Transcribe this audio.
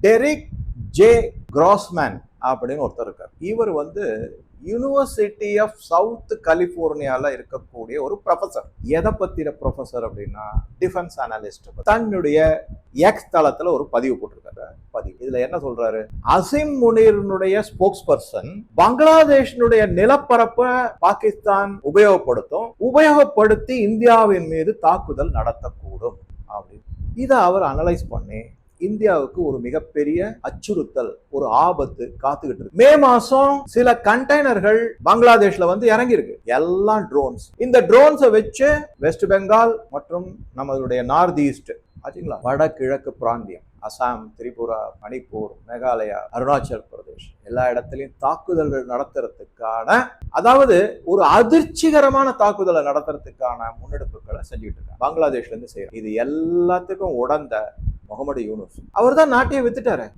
Derek J கிராஸ்மேன் அப்படின்னு ஒருத்தர் இருக்கார். இவர் யூனிவர்சிட்டி ஆஃப் சவுத் கலிபோர்னியால இருக்கக்கூடிய ஒரு ப்ரொஃபசர். எதை பத்தின ப்ரொஃபசர் அப்படின்னா டிஃபென்ஸ் அனலிஸ்ட். தன்னுடைய எக்ஸ் தளத்துல ஒரு பதிவு போட்டிருக்காரு. இதுல என்ன சொல்றாரு? அசிம் முனீருடைய ஸ்போக்ஸ் பர்சன் பங்களாதேஷனுடைய நிலப்பரப்பை பாகிஸ்தான் உபயோகப்படுத்தி இந்தியாவின் மீது தாக்குதல் நடத்தக்கூடும் அப்படின்னு இதை அவர் அனலைஸ் பண்ணி இந்தியாவுக்கு ஒரு மிகப்பெரிய அச்சுறுத்தல், ஒரு ஆபத்து காத்துக்கிட்டு இருக்கு. மே மாசம் சில கண்டெய்னர்கள் பங்களாதேஷ்ல இறங்கி இருக்கு. எல்லாம் ட்ரோன்ஸ். இந்த ட்ரோன்ஸை வச்சு வெஸ்ட் பெங்கால் மற்றும் நம்மளுடைய நார்த் ஈஸ்ட் வடகிழக்கு பிராந்தியம், அசாம், திரிபுரா, மணிப்பூர், மேகாலயா, அருணாச்சல் பிரதேஷ் எல்லா இடத்துலையும் தாக்குதல்கள் நடத்துறதுக்கான, அதாவது ஒரு அதிர்ச்சிகரமான தாக்குதலை நடத்துறதுக்கான முன்னெடுப்புகளை செஞ்சுட்டு இருக்காங்க. பங்களாதேஷ்ல இருந்து செய்யறாங்க. இது எல்லாத்துக்கும் உடந்த முகமது யூனுஸ் அவர் தான் நாட்டையே வித்துட்டாரு.